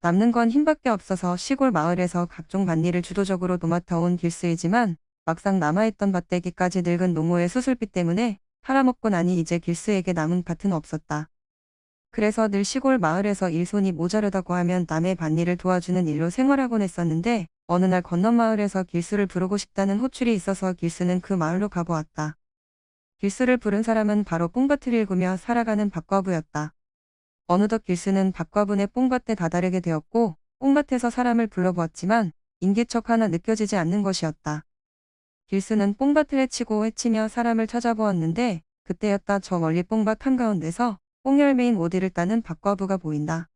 남는 건 힘밖에 없어서 시골 마을에서 각종 밭일을 주도적으로 도맡아온 길수이지만 막상 남아있던 밭대기까지 늙은 노모의 수술비 때문에 팔아먹고 나니 이제 길수에게 남은 밭은 없었다. 그래서 늘 시골 마을에서 일손이 모자르다고 하면 남의 밭일을 도와주는 일로 생활하곤 했었는데 어느 날 건넌 마을에서 길수를 부르고 싶다는 호출이 있어서 길수는 그 마을로 가보았다. 길수를 부른 사람은 바로 뽕밭을 일구며 살아가는 박과부였다. 어느덧 길수는 박과분의 뽕밭에 다다르게 되었고 뽕밭에서 사람을 불러보았지만 인기척 하나 느껴지지 않는 것이었다. 길수는 뽕밭을 헤치고 헤치며 사람을 찾아보았는데 그때였다. 저 멀리 뽕밭 한가운데서 뽕열매인 오디를 따는 박과부가 보인다.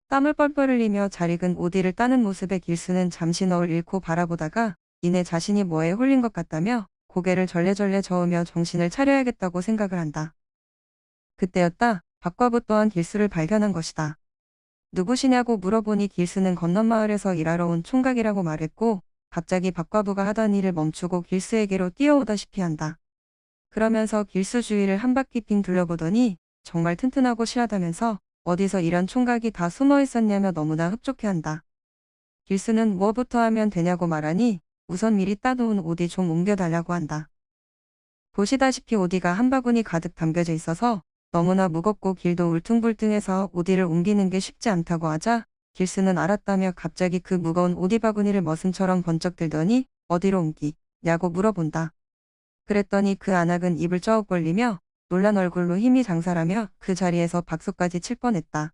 땀을 뻘뻘 흘리며 잘 익은 오디를 따는 모습에 길수는 잠시 너울 잃고 바라보다가 이내 자신이 뭐에 홀린 것 같다며 고개를 절레절레 저으며 정신을 차려야겠다고 생각을 한다. 그때였다. 박과부 또한 길수를 발견한 것이다. 누구시냐고 물어보니 길수는 건넌 마을에서 일하러 온 총각이라고 말했고 갑자기 박과부가 하던 일을 멈추고 길수에게로 뛰어오다시피 한다. 그러면서 길수 주위를 한 바퀴 빙 둘러보더니 정말 튼튼하고 실하다면서 어디서 이런 총각이 다 숨어 있었냐며 너무나 흡족해한다. 길수는 무엇부터 하면 되냐고 말하니 우선 미리 따놓은 오디 좀 옮겨달라고 한다. 보시다시피 오디가 한 바구니 가득 담겨져 있어서 너무나 무겁고 길도 울퉁불퉁해서 오디를 옮기는 게 쉽지 않다고 하자 길수는 알았다며 갑자기 그 무거운 오디 바구니를 머슴처럼 번쩍 들더니 어디로 옮기냐고 물어본다. 그랬더니 그 안악은 입을 쩍 벌리며 놀란 얼굴로 힘이 장사라며 그 자리에서 박수까지 칠 뻔했다.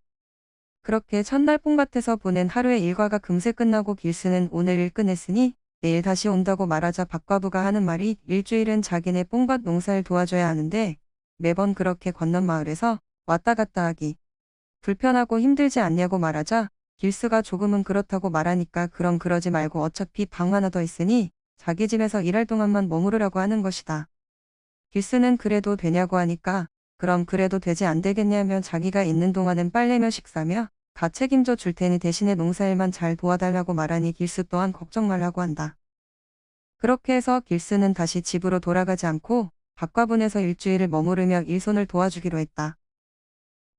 그렇게 첫날 뽕밭에서 보낸 하루의 일과가 금세 끝나고 길수는 오늘 일 끝냈으니 내일 다시 온다고 말하자 박과부가 하는 말이 일주일은 자기네 뽕밭 농사를 도와줘야 하는데 매번 그렇게 건넌 마을에서 왔다 갔다 하기 불편하고 힘들지 않냐고 말하자 길수가 조금은 그렇다고 말하니까 그럼 그러지 말고 어차피 방 하나 더 있으니 자기 집에서 일할 동안만 머무르라고 하는 것이다. 길수는 그래도 되냐고 하니까 그럼 그래도 되지 안 되겠냐며 자기가 있는 동안은 빨래며 식사며 다 책임져 줄 테니 대신에 농사일만 잘 도와달라고 말하니 길수 또한 걱정 말라고 한다. 그렇게 해서 길수는 다시 집으로 돌아가지 않고 박과분에서 일주일을 머무르며 일손을 도와주기로 했다.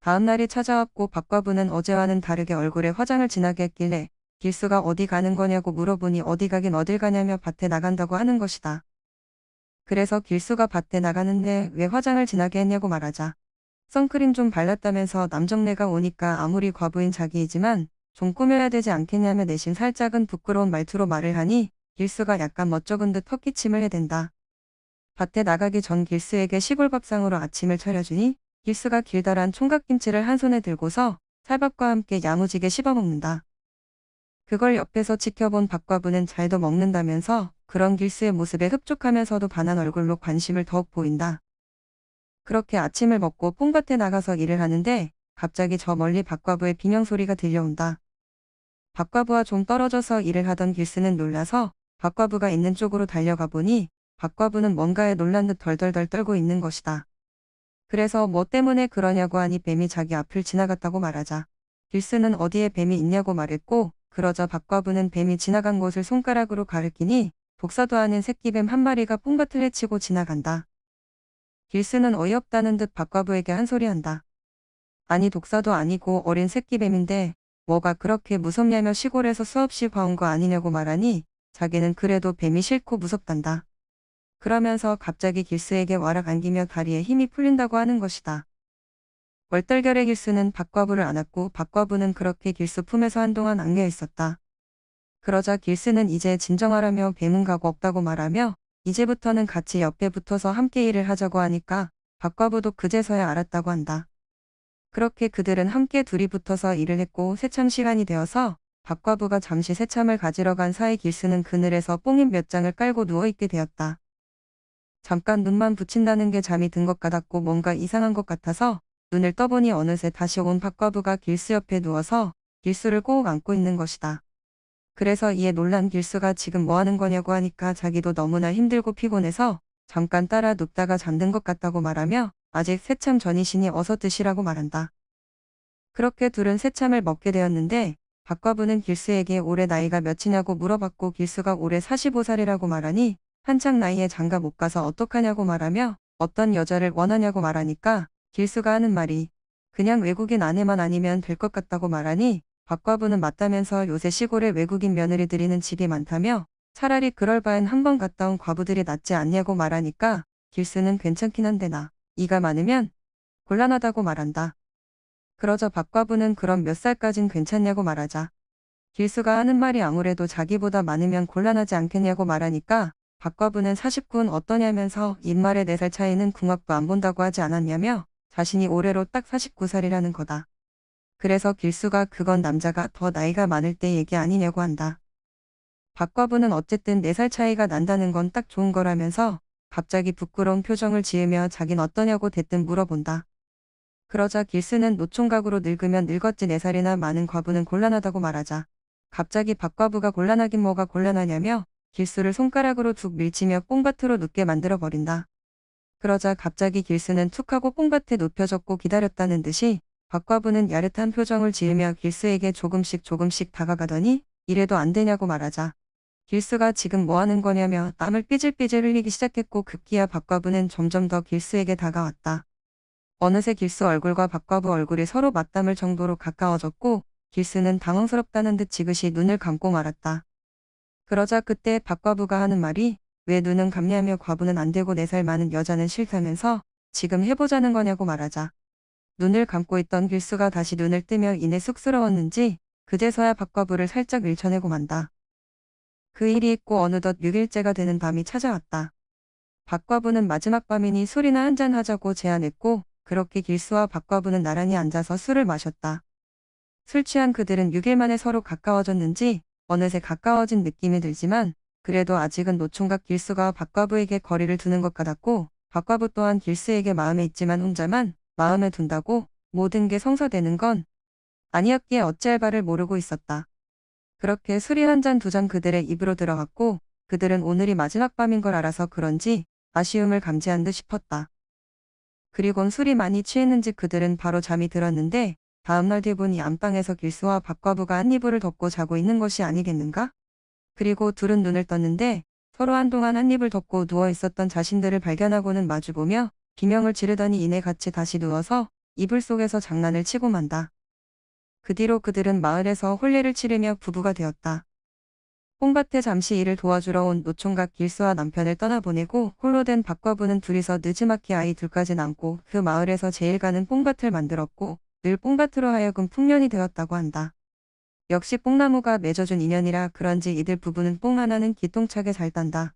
다음 날이 찾아왔고 박과부는 어제와는 다르게 얼굴에 화장을 진하게 했길래 길수가 어디 가는 거냐고 물어보니 어디 가긴 어딜 가냐며 밭에 나간다고 하는 것이다. 그래서 길수가 밭에 나가는데 왜 화장을 진하게 했냐고 말하자 선크림 좀 발랐다면서 남정네가 오니까 아무리 과부인 자기이지만 좀 꾸며야 되지 않겠냐며 내심 살짝은 부끄러운 말투로 말을 하니 길수가 약간 멋쩍은 듯 헛기침을 해댄다. 밭에 나가기 전 길수에게 시골밥상으로 아침을 차려주니 길수가 길다란 총각김치를 한 손에 들고서 쌀밥과 함께 야무지게 씹어먹는다. 그걸 옆에서 지켜본 박과부는 잘도 먹는다면서 그런 길수의 모습에 흡족하면서도 반한 얼굴로 관심을 더욱 보인다. 그렇게 아침을 먹고 뽕밭에 나가서 일을 하는데 갑자기 저 멀리 박과부의 비명소리가 들려온다. 박과부와 좀 떨어져서 일을 하던 길수는 놀라서 박과부가 있는 쪽으로 달려가 보니 박과부는 뭔가에 놀란 듯 덜덜덜 떨고 있는 것이다. 그래서 뭐 때문에 그러냐고 하니 뱀이 자기 앞을 지나갔다고 말하자 길수는 어디에 뱀이 있냐고 말했고 그러자 박과부는 뱀이 지나간 곳을 손가락으로 가리키니 독사도 아닌 새끼뱀 한 마리가 뽕밭을 헤치고 지나간다. 길수는 어이없다는 듯 박과부에게 한 소리 한다. 아니 독사도 아니고 어린 새끼뱀인데 뭐가 그렇게 무섭냐며 시골에서 수없이 봐온 거 아니냐고 말하니 자기는 그래도 뱀이 싫고 무섭단다. 그러면서 갑자기 길수에게 와락 안기며 다리에 힘이 풀린다고 하는 것이다. 월떨결에 길수는 박과부를 안았고 박과부는 그렇게 길수 품에서 한동안 앙겨 있었다. 그러자 길수는 이제 진정하라며 뱀은 가고 없다고 말하며 이제부터는 같이 옆에 붙어서 함께 일을 하자고 하니까 박과부도 그제서야 알았다고 한다. 그렇게 그들은 함께 둘이 붙어서 일을 했고 새참 시간이 되어서 박과부가 잠시 새참을 가지러 간 사이 길수는 그늘에서 뽕잎 몇 장을 깔고 누워있게 되었다. 잠깐 눈만 붙인다는 게 잠이 든 것 같았고 뭔가 이상한 것 같아서 눈을 떠보니 어느새 다시 온 박과부가 길수 옆에 누워서 길수를 꼭 안고 있는 것이다. 그래서 이에 놀란 길수가 지금 뭐 하는 거냐고 하니까 자기도 너무나 힘들고 피곤해서 잠깐 따라 눕다가 잠든 것 같다고 말하며 아직 새참 전이시니 어서 드시라고 말한다. 그렇게 둘은 새참을 먹게 되었는데 박과부는 길수에게 올해 나이가 몇이냐고 물어봤고 길수가 올해 45살이라고 말하니 한창 나이에 장가 못 가서 어떡하냐고 말하며 어떤 여자를 원하냐고 말하니까 길수가 하는 말이 그냥 외국인 아내만 아니면 될 것 같다고 말하니 박과부는 맞다면서 요새 시골에 외국인 며느리 들이는 집이 많다며 차라리 그럴 바엔 한번 갔다 온 과부들이 낫지 않냐고 말하니까 길수는 괜찮긴 한데 나 이가 많으면 곤란하다고 말한다. 그러자 박과부는 그럼 몇 살까진 괜찮냐고 말하자 길수가 하는 말이 아무래도 자기보다 많으면 곤란하지 않겠냐고 말하니까 박과부는 49은 어떠냐면서 입말에 4살 차이는 궁합도 안 본다고 하지 않았냐며 자신이 올해로 딱 49살이라는 거다. 그래서 길수가 그건 남자가 더 나이가 많을 때 얘기 아니냐고 한다. 박과부는 어쨌든 4살 차이가 난다는 건 딱 좋은 거라면서 갑자기 부끄러운 표정을 지으며 자긴 어떠냐고 대뜸 물어본다. 그러자 길수는 노총각으로 늙으면 늙었지 4살이나 많은 과부는 곤란하다고 말하자 갑자기 박과부가 곤란하긴 뭐가 곤란하냐며 길수를 손가락으로 툭 밀치며 뽕밭으로 눕게 만들어버린다. 그러자 갑자기 길수는 툭 하고 뽕밭에 눕혀졌고 기다렸다는 듯이 박과부는 야릇한 표정을 지으며 길수에게 조금씩 다가가더니 이래도 안 되냐고 말하자 길수가 지금 뭐 하는 거냐며 땀을 삐질삐질 흘리기 시작했고 급기야 박과부는 점점 더 길수에게 다가왔다. 어느새 길수 얼굴과 박과부 얼굴이 서로 맞닿을 정도로 가까워졌고 길수는 당황스럽다는 듯 지그시 눈을 감고 말았다. 그러자 그때 박과부가 하는 말이 왜 눈은 감냐며 과부는 안 되고 4살 많은 여자는 싫다면서 지금 해보자는 거냐고 말하자 눈을 감고 있던 길수가 다시 눈을 뜨며 이내 쑥스러웠는지 그제서야 박과부를 살짝 밀쳐내고 만다. 그 일이 있고 어느덧 6일째가 되는 밤이 찾아왔다. 박과부는 마지막 밤이니 술이나 한잔 하자고 제안했고 그렇게 길수와 박과부는 나란히 앉아서 술을 마셨다. 술 취한 그들은 6일 만에 서로 가까워졌는지 어느새 가까워진 느낌이 들지만 그래도 아직은 노총각 길수가 박과부에게 거리를 두는 것 같았고 박과부 또한 길수에게 마음에 있지만 혼자만 마음에 둔다고 모든 게 성사되는 건 아니었기에 어찌할 바를 모르고 있었다. 그렇게 술이 한 잔 두 잔 그들의 입으로 들어갔고 그들은 오늘이 마지막 밤인 걸 알아서 그런지 아쉬움을 감지한 듯 싶었다. 그리곤 술이 많이 취했는지 그들은 바로 잠이 들었는데 다음날 되보니 안방에서 길수와 박과부가 한 이불을 덮고 자고 있는 것이 아니겠는가? 그리고 둘은 눈을 떴는데 서로 한동안 한 입을 덮고 누워 있었던 자신들을 발견하고는 마주보며 비명을 지르더니 이내 같이 다시 누워서 이불 속에서 장난을 치고 만다. 그 뒤로 그들은 마을에서 혼례를 치르며 부부가 되었다. 뽕밭에 잠시 일을 도와주러 온 노총각 길수와 남편을 떠나보내고 홀로 된 박과부는 둘이서 느지막이 아이 둘까지 낳고 그 마을에서 제일 가는 뽕밭을 만들었고 늘 뽕밭으로 하여금 풍년이 되었다고 한다. 역시 뽕나무가 맺어준 인연이라 그런지 이들 부부는 뽕 하나는 기똥차게 잘 딴다.